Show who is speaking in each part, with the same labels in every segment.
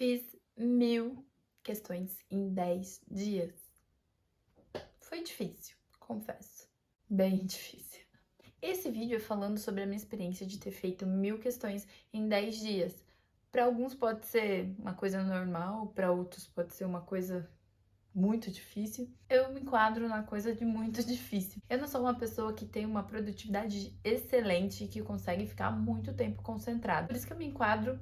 Speaker 1: Fiz 1000 questões em 10 dias. Foi difícil, confesso. Bem difícil. Esse vídeo é falando sobre a minha experiência de ter feito 1000 questões em 10 dias. Para alguns pode ser uma coisa normal, para outros pode ser uma coisa muito difícil. Eu me enquadro na coisa de muito difícil. Eu não sou uma pessoa que tem uma produtividade excelente e que consegue ficar muito tempo concentrada. Por isso que eu me enquadro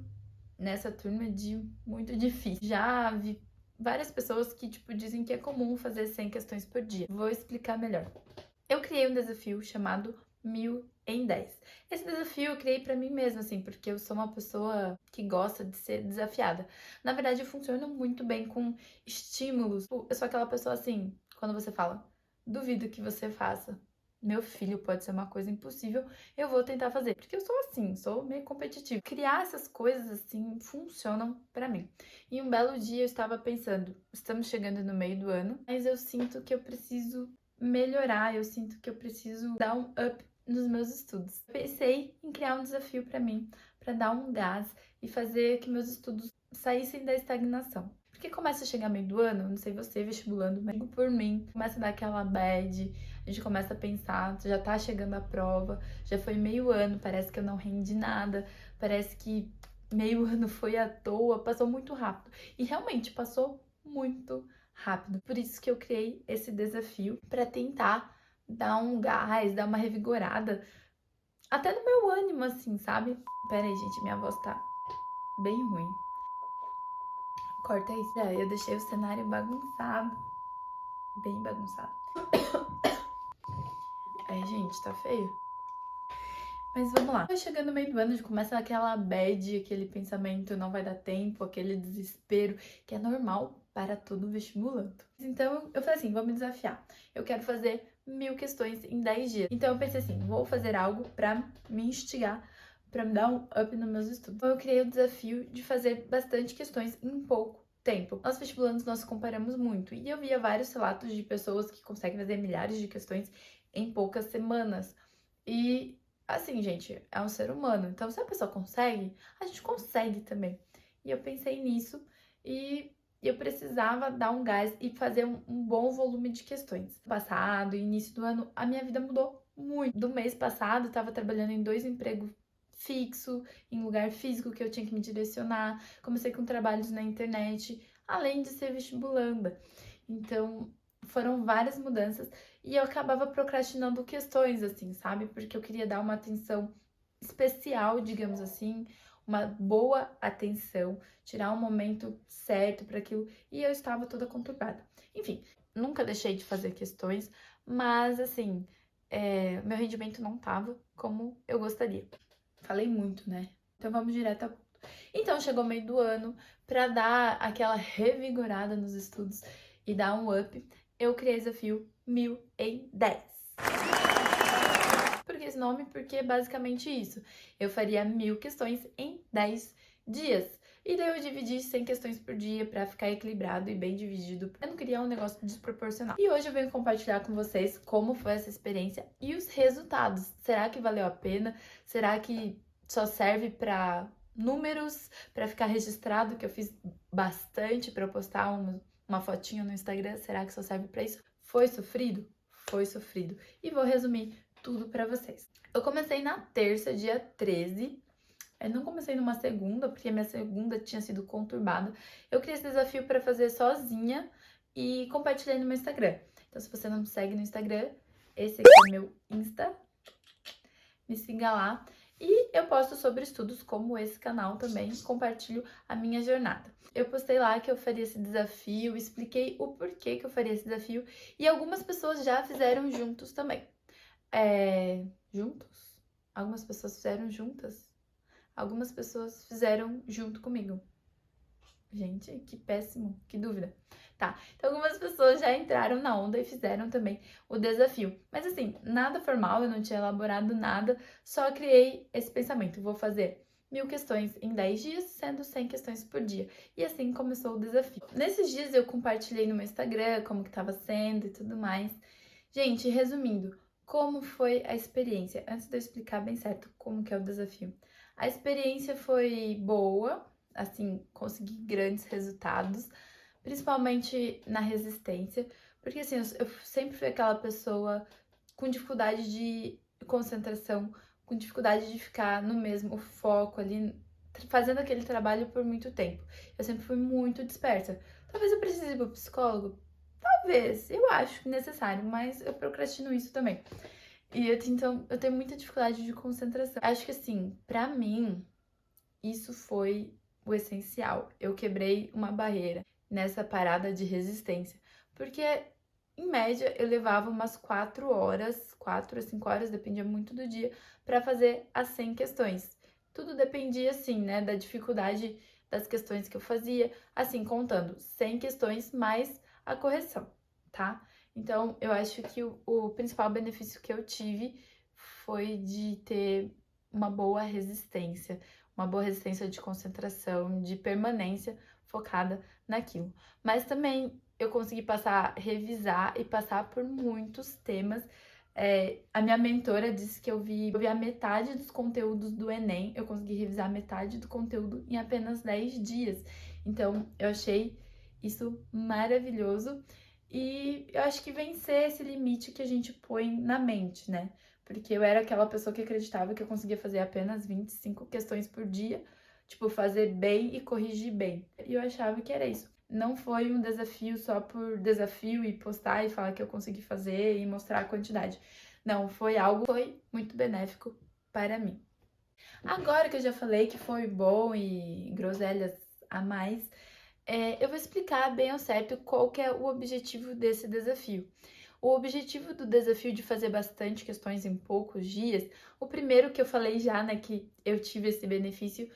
Speaker 1: nessa turma de muito difícil. Já vi várias pessoas que, dizem que é comum fazer 100 questões por dia. Vou explicar melhor. Eu criei um desafio chamado 1000 em 10. Esse desafio eu criei pra mim mesma, assim, porque eu sou uma pessoa que gosta de ser desafiada. Na verdade, eu funciono muito bem com estímulos. Eu sou aquela pessoa assim, quando você fala, duvido que você faça. Meu filho, pode ser uma coisa impossível, eu vou tentar fazer. Porque eu sou assim, sou meio competitiva. Criar essas coisas assim funcionam pra mim. E um belo dia eu estava pensando, estamos chegando no meio do ano, mas eu sinto que eu preciso melhorar, eu sinto que eu preciso dar um up nos meus estudos. Eu pensei em criar um desafio pra mim, pra dar um gás e fazer que meus estudos saíssem da estagnação. Porque começa a chegar meio do ano, não sei você vestibulando, mas por mim, começa a dar aquela bad, a gente começa a pensar, já tá chegando a prova, já foi meio ano, parece que eu não rendi nada, parece que meio ano foi à toa, passou muito rápido. E realmente passou muito rápido. Por isso que eu criei esse desafio para tentar dar um gás, dar uma revigorada, até no meu ânimo, assim, sabe? Pera aí, gente, minha voz tá bem ruim. Corta isso. Eu deixei o cenário bagunçado. Bem bagunçado. Gente, tá feio. Mas vamos lá. Vai chegando no meio do ano, começa aquela bad, aquele pensamento, não vai dar tempo, aquele desespero, que é normal para todo vestibulando. Então, eu falei assim, vou me desafiar. Eu quero fazer 1000 questões em 10 dias. Então, eu pensei assim, vou fazer algo pra me instigar, pra me dar um up nos meus estudos. Então, eu criei o desafio de fazer bastante questões em pouco tempo. Nós vestibulandos, nós comparamos muito. E eu via vários relatos de pessoas que conseguem fazer milhares de questões em poucas semanas. E assim, gente, é um ser humano. Então, se a pessoa consegue, a gente consegue também. E eu pensei nisso e eu precisava dar um gás e fazer um bom volume de questões. Passado, início do ano, a minha vida mudou muito. Do mês passado, eu tava trabalhando em 2 empregos fixo, em lugar físico que eu tinha que me direcionar. Comecei com trabalhos na internet, além de ser vestibulanda. Então, foram várias mudanças e eu acabava procrastinando questões, assim, sabe? Porque eu queria dar uma atenção especial, digamos assim, uma boa atenção, tirar um momento certo para aquilo, e eu estava toda conturbada. Enfim, nunca deixei de fazer questões, mas assim, meu rendimento não tava como eu gostaria. Falei muito, né? Então vamos direto ao ponto. Então chegou o meio do ano, para dar aquela revigorada nos estudos e dar um up, eu criei o desafio 1000 em 10. Por que esse nome? Porque é basicamente isso. Eu faria 1000 questões em 10 dias. E daí eu dividi 100 questões por dia para ficar equilibrado e bem dividido. Eu não queria um negócio desproporcional. E hoje eu venho compartilhar com vocês como foi essa experiência e os resultados. Será que valeu a pena? Será que só serve para números, para ficar registrado que eu fiz bastante para postar uma fotinha no Instagram? Será que só serve para isso? Foi sofrido? Foi sofrido. E vou resumir tudo pra vocês. Eu comecei na terça, dia 13. Eu não comecei numa segunda, porque minha segunda tinha sido conturbada. Eu criei esse desafio para fazer sozinha e compartilhei no meu Instagram. Então, se você não me segue no Instagram, esse aqui é meu Insta. Me siga lá. E eu posto sobre estudos, como esse canal também, compartilho a minha jornada. Eu postei lá que eu faria esse desafio, expliquei o porquê que eu faria esse desafio, e algumas pessoas já fizeram juntos também. Juntos? Algumas pessoas fizeram juntas? Algumas pessoas fizeram junto comigo. Gente, que péssimo, que dúvida. Tá, então algumas pessoas já entraram na onda e fizeram também o desafio. Mas assim, nada formal, eu não tinha elaborado nada, só criei esse pensamento. Vou fazer 1000 questões em 10 dias, sendo 100 questões por dia. E assim começou o desafio. Nesses dias eu compartilhei no meu Instagram como que tava sendo e tudo mais. Gente, resumindo, como foi a experiência? Antes de eu explicar bem certo como que é o desafio. A experiência foi boa, assim, conseguir grandes resultados, principalmente na resistência, porque assim, eu sempre fui aquela pessoa com dificuldade de concentração, com dificuldade de ficar no mesmo foco ali, fazendo aquele trabalho por muito tempo. Eu sempre fui muito dispersa. Talvez eu precise ir pro psicólogo? Talvez, eu acho necessário, mas eu procrastino isso também. Então, eu tenho muita dificuldade de concentração. Acho que assim, pra mim, isso foi o essencial. Eu quebrei uma barreira nessa parada de resistência. Porque, em média, eu levava umas 4 horas, 4 a 5 horas, dependia muito do dia, para fazer as 100 questões. Tudo dependia, assim, né, da dificuldade das questões que eu fazia, assim, contando 100 questões mais a correção, tá? Então, eu acho que o principal benefício que eu tive foi de ter uma boa resistência de concentração, de permanência focada naquilo. Mas também eu consegui revisar e passar por muitos temas. A minha mentora disse que eu vi a metade dos conteúdos do Enem, eu consegui revisar metade do conteúdo em apenas 10 dias. Então, eu achei isso maravilhoso. E eu acho que vencer esse limite que a gente põe na mente, né? Porque eu era aquela pessoa que acreditava que eu conseguia fazer apenas 25 questões por dia, tipo, fazer bem e corrigir bem. E eu achava que era isso. Não foi um desafio só por desafio e postar e falar que eu consegui fazer e mostrar a quantidade. Não, foi muito benéfico para mim. Agora que eu já falei que foi bom e groselhas a mais, eu vou explicar bem ao certo qual que é o objetivo desse desafio. O objetivo do desafio de fazer bastante questões em poucos dias, o primeiro que eu falei já, né, que eu tive esse benefício,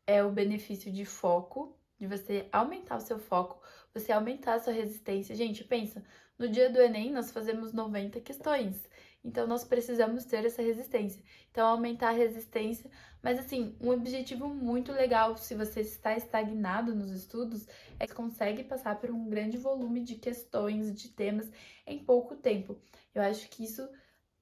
Speaker 1: é o benefício de foco, de você aumentar o seu foco, você aumentar a sua resistência. Gente, pensa, no dia do Enem nós fazemos 90 questões, então nós precisamos ter essa resistência. Então, aumentar a resistência, mas assim, um objetivo muito legal, se você está estagnado nos estudos, é que você consegue passar por um grande volume de questões, de temas em pouco tempo. Eu acho que isso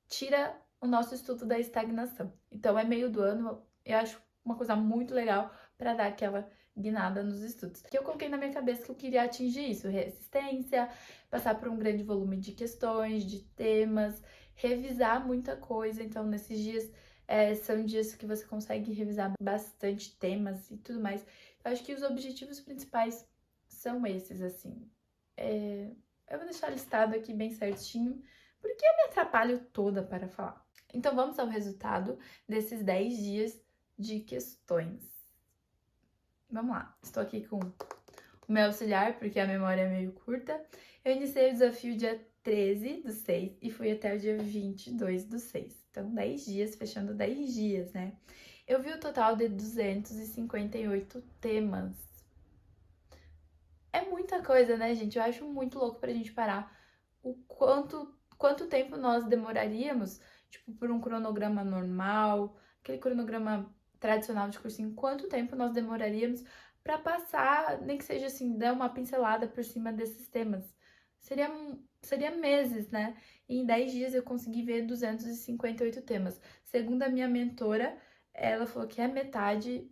Speaker 1: tira o nosso estudo da estagnação. Então, é meio do ano, eu acho uma coisa muito legal para dar aquela guinada nos estudos. Que eu coloquei na minha cabeça que eu queria atingir isso, resistência, passar por um grande volume de questões, de temas, revisar muita coisa. Então, nesses dias, são dias que você consegue revisar bastante temas e tudo mais. Eu acho que os objetivos principais são esses, assim. Eu vou deixar listado aqui bem certinho, porque eu me atrapalho toda para falar. Então, vamos ao resultado desses 10 dias de questões. Vamos lá, estou aqui com o meu auxiliar, porque a memória é meio curta. Eu iniciei o desafio dia 13/6 e fui até o dia 22/6. Então, 10 dias, fechando 10 dias, né? Eu vi o total de 258 temas. É muita coisa, né, gente? Eu acho muito louco pra gente parar o quanto tempo nós demoraríamos, tipo, por um cronograma normal, aquele cronograma tradicional de cursinho, quanto tempo nós demoraríamos para passar, nem que seja assim, dar uma pincelada por cima desses temas. Seria meses, né? E em 10 dias eu consegui ver 258 temas. Segundo a minha mentora, ela falou que é metade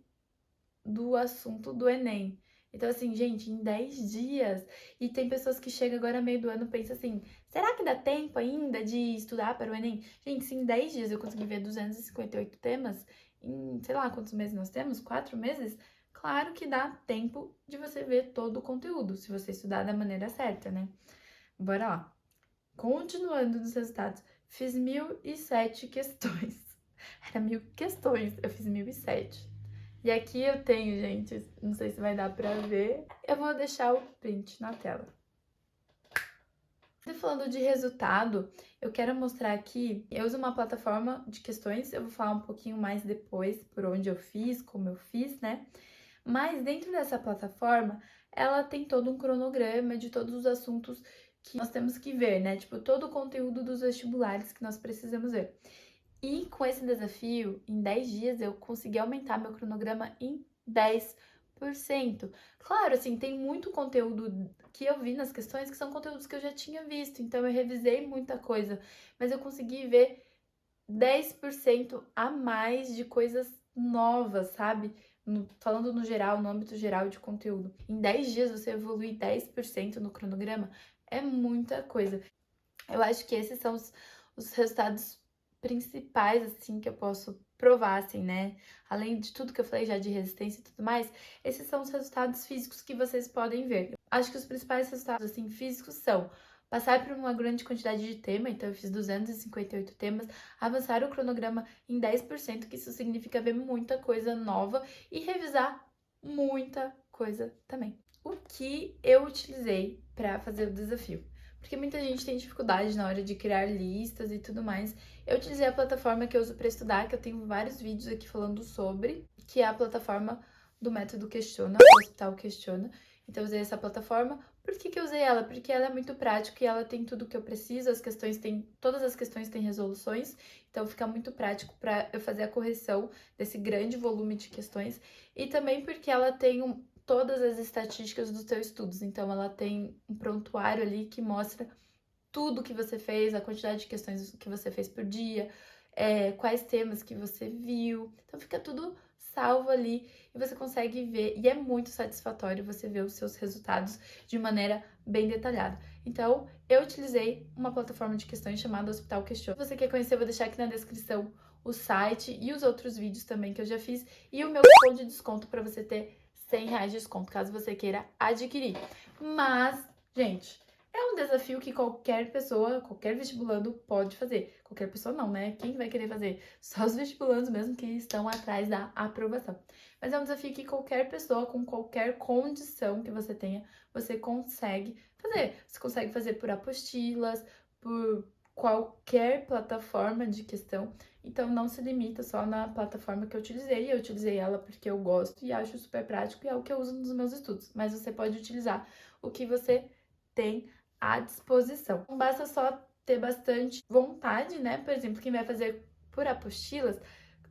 Speaker 1: do assunto do Enem. Então, assim, gente, em 10 dias, e tem pessoas que chegam agora meio do ano e pensam assim, será que dá tempo ainda de estudar para o Enem? Gente, se em 10 dias eu conseguir ver 258 temas, em, sei lá, quantos meses nós temos? 4 meses? Claro que dá tempo de você ver todo o conteúdo, se você estudar da maneira certa, né? Bora lá. Continuando nos resultados, fiz 1.007 questões. Era 1.000 questões, eu fiz 1.007. E aqui eu tenho, gente, não sei se vai dar pra ver, eu vou deixar o print na tela. Falando de resultado, eu quero mostrar aqui, eu uso uma plataforma de questões, eu vou falar um pouquinho mais depois por onde eu fiz, como eu fiz, né? Mas dentro dessa plataforma, ela tem todo um cronograma de todos os assuntos que nós temos que ver, né? Tipo, todo o conteúdo dos vestibulares que nós precisamos ver. E com esse desafio, em 10 dias, eu consegui aumentar meu cronograma em 10%. Claro, assim, tem muito conteúdo que eu vi nas questões que são conteúdos que eu já tinha visto, então eu revisei muita coisa, mas eu consegui ver 10% a mais de coisas novas, sabe? falando no geral, no âmbito geral de conteúdo. Em 10 dias você evolui 10% no cronograma, é muita coisa. Eu acho que esses são os resultados principais, assim, que eu posso provar, assim, né? Além de tudo que eu falei já de resistência e tudo mais, esses são os resultados físicos que vocês podem ver. Acho que os principais resultados, assim, físicos são passar por uma grande quantidade de tema, então eu fiz 258 temas, avançar o cronograma em 10%, que isso significa ver muita coisa nova e revisar muita coisa também. O que eu utilizei para fazer o desafio? Porque muita gente tem dificuldade na hora de criar listas e tudo mais. Eu utilizei a plataforma que eu uso para estudar, que eu tenho vários vídeos aqui falando sobre, que é a plataforma do Método Questiona, o Hospital Questiona. Então eu usei essa plataforma. Por que eu usei ela? Porque ela é muito prática e ela tem tudo o que eu preciso, todas as questões têm resoluções, então fica muito prático para eu fazer a correção desse grande volume de questões. E também porque ela tem todas as estatísticas dos seus estudos. Então, ela tem um prontuário ali que mostra tudo que você fez, a quantidade de questões que você fez por dia, quais temas que você viu. Então, fica tudo salvo ali e você consegue ver. E é muito satisfatório você ver os seus resultados de maneira bem detalhada. Então, eu utilizei uma plataforma de questões chamada Hospital Questiona. Se você quer conhecer, eu vou deixar aqui na descrição o site e os outros vídeos também que eu já fiz e o meu cupom de desconto para você ter R$100 de desconto, caso você queira adquirir. Mas, gente, é um desafio que qualquer pessoa, qualquer vestibulando pode fazer. Qualquer pessoa não, né? Quem vai querer fazer? Só os vestibulandos mesmo que estão atrás da aprovação. Mas é um desafio que qualquer pessoa, com qualquer condição que você tenha, você consegue fazer. Você consegue fazer por apostilas, por qualquer plataforma de questão. Então, não se limita só na plataforma que eu utilizei. Eu utilizei ela porque eu gosto e acho super prático e é o que eu uso nos meus estudos. Mas você pode utilizar o que você tem à disposição. Não basta só ter bastante vontade, né? Por exemplo, quem vai fazer por apostilas,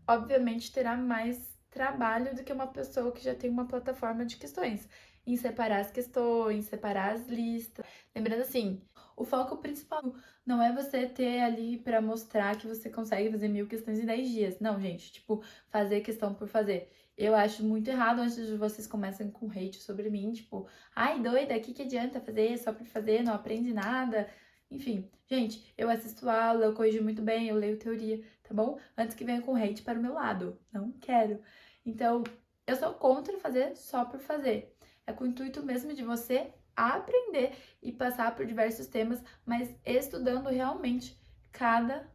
Speaker 1: obviamente terá mais trabalho do que uma pessoa que já tem uma plataforma de questões. Em separar as questões, separar as listas. Lembrando assim, o foco principal não é você ter ali para mostrar que você consegue fazer 1000 questões em 10 dias. Não, gente, tipo, fazer questão por fazer. Eu acho muito errado antes de vocês começem com hate sobre mim, tipo, ai, doida, o que adianta fazer só por fazer, não aprende nada. Enfim, gente, eu assisto aula, eu corrijo muito bem, eu leio teoria, tá bom? Antes que venha com hate para o meu lado. Não quero. Então, eu sou contra fazer só por fazer. É com o intuito mesmo de você aprender e passar por diversos temas, mas estudando realmente cada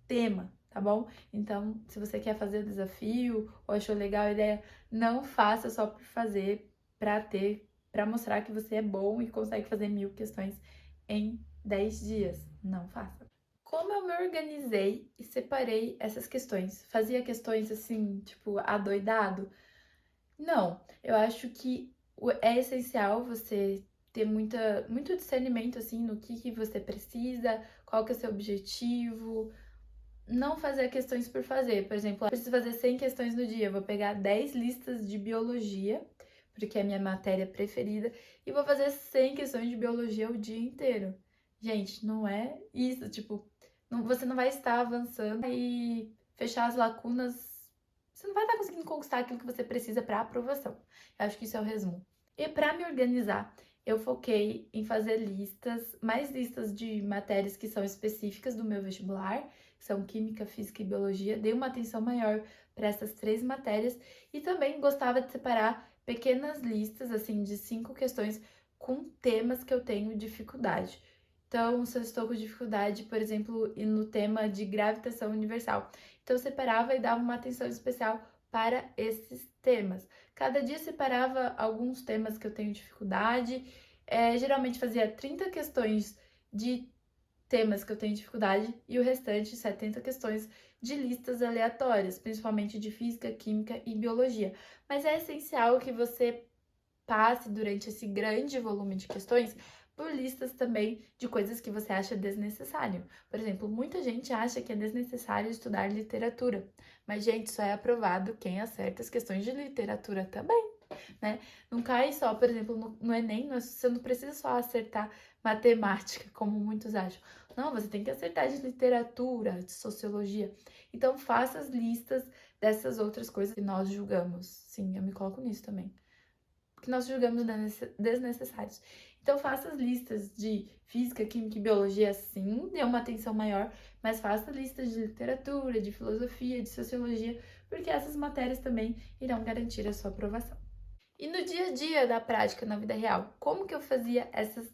Speaker 1: tema, tá bom? Então, se você quer fazer o desafio ou achou legal a ideia, não faça só por fazer, para mostrar que você é bom e consegue fazer 1000 questões em 10 dias. Não faça. Como eu me organizei e separei essas questões? Fazia questões assim, tipo, adoidado? Não, eu acho que é essencial você ter muito discernimento, assim, no que você precisa, qual que é o seu objetivo. Não fazer questões por fazer. Por exemplo, eu preciso fazer 100 questões no dia. Eu vou pegar 10 listas de biologia, porque é a minha matéria preferida, e vou fazer 100 questões de biologia o dia inteiro. Gente, não é isso. Tipo, você não vai estar avançando e fechar as lacunas. Você não vai estar conseguindo conquistar aquilo que você precisa para aprovação. Eu acho que isso é o resumo. E para me organizar, eu foquei em fazer mais listas de matérias que são específicas do meu vestibular, que são Química, Física e Biologia. Dei uma atenção maior para essas 3 matérias e também gostava de separar pequenas listas, assim, de 5 questões com temas que eu tenho dificuldade. Então, se eu estou com dificuldade, por exemplo, no tema de gravitação universal, então eu separava e dava uma atenção especial para esses temas. Cada dia separava alguns temas que eu tenho dificuldade, geralmente fazia 30 questões de temas que eu tenho dificuldade e o restante 70 questões de listas aleatórias, principalmente de física, química e biologia. Mas é essencial que você passe durante esse grande volume de questões por listas também de coisas que você acha desnecessário. Por exemplo, muita gente acha que é desnecessário estudar literatura, mas, gente, só é aprovado quem acerta as questões de literatura também, né? Não cai só, por exemplo, no Enem, você não precisa só acertar matemática, como muitos acham. Não, você tem que acertar de literatura, de sociologia. Então, faça as listas dessas outras coisas que nós julgamos. Sim, eu me coloco nisso também. Que nós julgamos desnecessários. Então, faça as listas de física, química e biologia, sim, dê uma atenção maior, mas faça listas de literatura, de filosofia, de sociologia, porque essas matérias também irão garantir a sua aprovação. E no dia a dia da prática, na vida real, como que eu fazia essas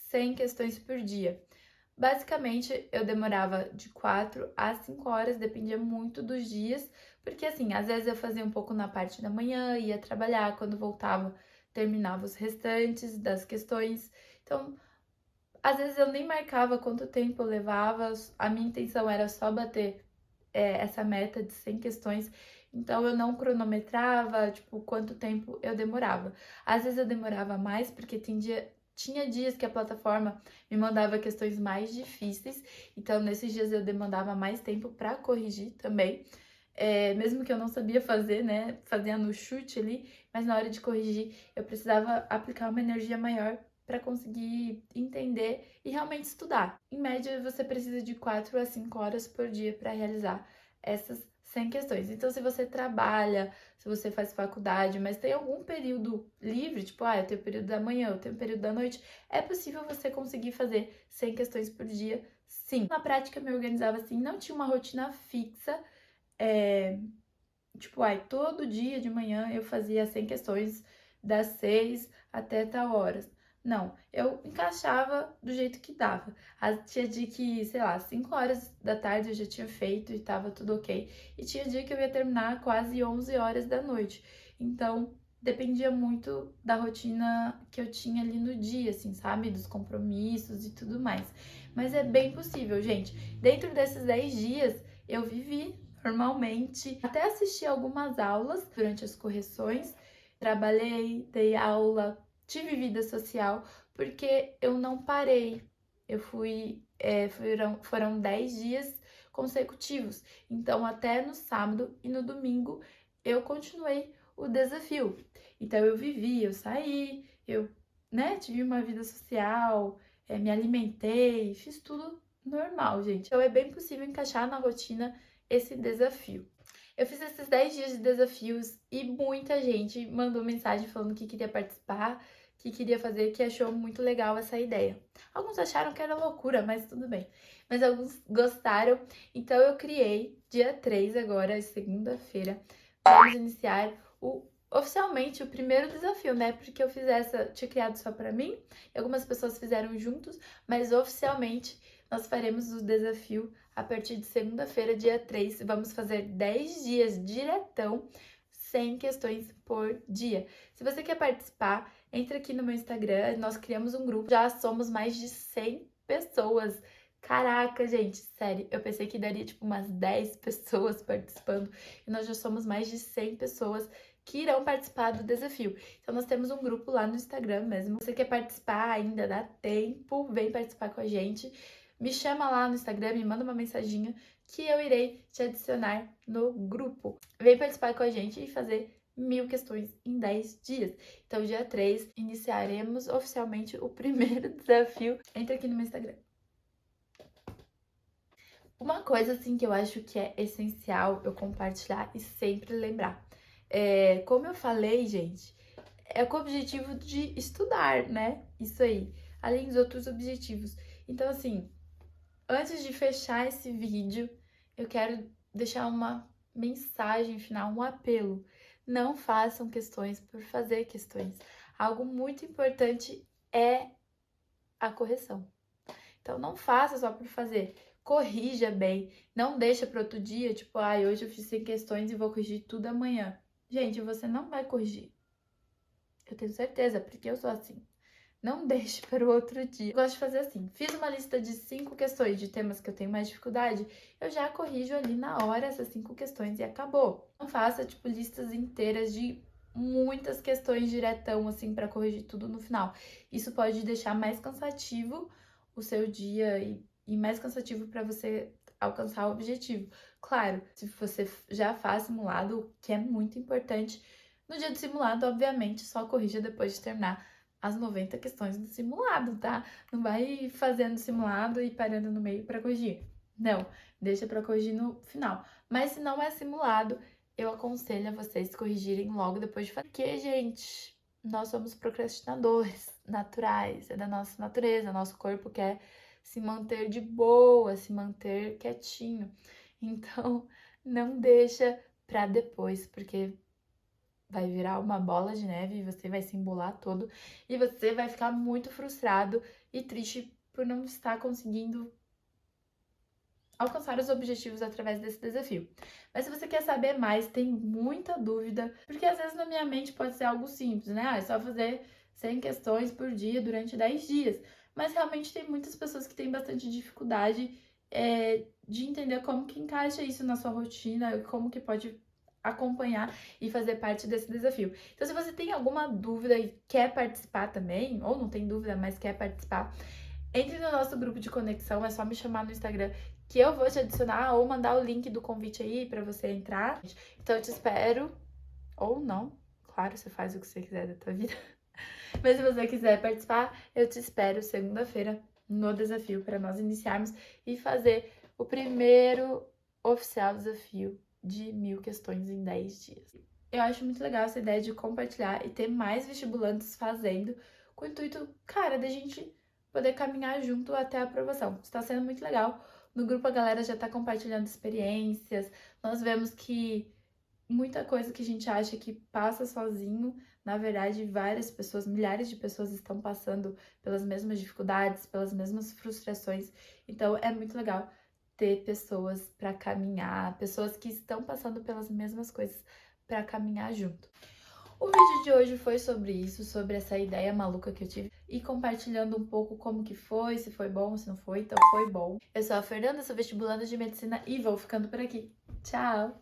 Speaker 1: 100 questões por dia? Basicamente, eu demorava de 4 a 5 horas, dependia muito dos dias, porque assim, às vezes eu fazia um pouco na parte da manhã, ia trabalhar, quando voltava, terminava os restantes das questões. Então, às vezes eu nem marcava quanto tempo eu levava, a minha intenção era só bater essa meta de 100 questões, então eu não cronometrava, tipo, quanto tempo eu demorava. Às vezes eu demorava mais, porque tinha dias que a plataforma me mandava questões mais difíceis, então nesses dias eu demandava mais tempo para corrigir também. Mesmo que eu não sabia fazer, né, fazia no chute ali, mas na hora de corrigir eu precisava aplicar uma energia maior para conseguir entender e realmente estudar. Em média, você precisa de 4 a 5 horas por dia para realizar essas 100 questões. Então, se você trabalha, se você faz faculdade, mas tem algum período livre, tipo, eu tenho período da manhã, eu tenho período da noite, é possível você conseguir fazer 100 questões por dia, sim. Na prática, eu me organizava assim, não tinha uma rotina fixa, tipo, todo dia de manhã eu fazia 100 questões das 6 até tal horas. Não, eu encaixava do jeito que dava. Tinha dia que, sei lá, 5 horas da tarde eu já tinha feito e tava tudo ok. E tinha dia que eu ia terminar quase 11 horas da noite. Então, dependia muito da rotina que eu tinha ali no dia, assim, sabe? Dos compromissos e tudo mais. Mas é bem possível, gente. Dentro desses 10 dias, eu vivi normalmente, até assisti algumas aulas durante as correções, trabalhei, dei aula, tive vida social, porque eu não parei. Eu foram 10 dias consecutivos. Então, até no sábado e no domingo, eu continuei o desafio. Então, eu vivi, eu saí, eu, tive uma vida social, me alimentei, fiz tudo normal, gente. Então, é bem possível encaixar na rotina esse desafio. Eu fiz esses 10 dias de desafios e muita gente mandou mensagem falando que queria participar, que queria fazer, que achou muito legal essa ideia. Alguns acharam que era loucura, mas tudo bem. Mas alguns gostaram, então eu criei, dia 3 agora, segunda-feira, vamos iniciar oficialmente o primeiro desafio, né? Porque eu tinha criado só pra mim, e algumas pessoas fizeram juntos, mas oficialmente nós faremos o desafio a partir de segunda-feira, dia 3. Vamos fazer 10 dias diretão, 100 questões por dia. Se você quer participar, entra aqui no meu Instagram, nós criamos um grupo, já somos mais de 100 pessoas. Caraca, gente, sério, eu pensei que daria tipo umas 10 pessoas participando e nós já somos mais de 100 pessoas que irão participar do desafio. Então, nós temos um grupo lá no Instagram mesmo. Se você quer participar, ainda dá tempo, vem participar com a gente. Me chama lá no Instagram, me manda uma mensaginha que eu irei te adicionar no grupo. Vem participar com a gente e fazer 1000 questões em 10 dias. Então, dia 3, iniciaremos oficialmente o primeiro desafio. Entra aqui no meu Instagram. Uma coisa, assim, que eu acho que é essencial eu compartilhar e sempre lembrar. Como eu falei, gente, é com o objetivo de estudar, né? Isso aí. Além dos outros objetivos. Então, assim, antes de fechar esse vídeo, eu quero deixar uma mensagem final, um apelo. Não façam questões por fazer questões. Algo muito importante é a correção. Então, não faça só por fazer. Corrija bem. Não deixa para outro dia, tipo, hoje eu fiz 100 questões e vou corrigir tudo amanhã. Gente, você não vai corrigir. Eu tenho certeza, porque eu sou assim. Não deixe para o outro dia. Eu gosto de fazer assim. Fiz uma lista de 5 questões de temas que eu tenho mais dificuldade. Eu já corrijo ali na hora essas 5 questões e acabou. Não faça, tipo, listas inteiras de muitas questões diretão, assim, para corrigir tudo no final. Isso pode deixar mais cansativo o seu dia e mais cansativo para você alcançar o objetivo. Claro, se você já faz simulado, que é muito importante, no dia do simulado, obviamente, só corrija depois de terminar as 90 questões do simulado, tá? Não vai fazendo simulado e parando no meio para corrigir. Não, deixa para corrigir no final. Mas se não é simulado, eu aconselho a vocês corrigirem logo depois de fazer. Porque, gente, nós somos procrastinadores naturais, é da nossa natureza, nosso corpo quer se manter de boa, se manter quietinho. Então, não deixa pra depois, porque vai virar uma bola de neve e você vai se embolar todo e você vai ficar muito frustrado e triste por não estar conseguindo alcançar os objetivos através desse desafio. Mas se você quer saber mais, tem muita dúvida, porque às vezes na minha mente pode ser algo simples, né? É só fazer 100 questões por dia durante 10 dias. Mas realmente tem muitas pessoas que têm bastante dificuldade de entender como que encaixa isso na sua rotina, como que pode acompanhar e fazer parte desse desafio. Então, se você tem alguma dúvida e quer participar também, ou não tem dúvida, mas quer participar, entre no nosso grupo de conexão, é só me chamar no Instagram que eu vou te adicionar ou mandar o link do convite aí pra você entrar. Então eu te espero, ou não, claro, você faz o que você quiser da tua vida. Mas se você quiser participar, eu te espero segunda-feira no desafio para nós iniciarmos e fazer o primeiro oficial desafio de 1000 questões em 10 dias. Eu acho muito legal essa ideia de compartilhar e ter mais vestibulantes fazendo, com o intuito, cara, da gente poder caminhar junto até a aprovação. Está sendo muito legal. No grupo a galera já está compartilhando experiências. Nós vemos que muita coisa que a gente acha que passa sozinho, na verdade, várias pessoas, milhares de pessoas estão passando pelas mesmas dificuldades, pelas mesmas frustrações. Então é muito legal ter pessoas para caminhar, pessoas que estão passando pelas mesmas coisas para caminhar junto. O vídeo de hoje foi sobre isso, sobre essa ideia maluca que eu tive e compartilhando um pouco como que foi, se foi bom, se não foi, então foi bom. Eu sou a Fernanda, sou vestibulanda de medicina e vou ficando por aqui. Tchau!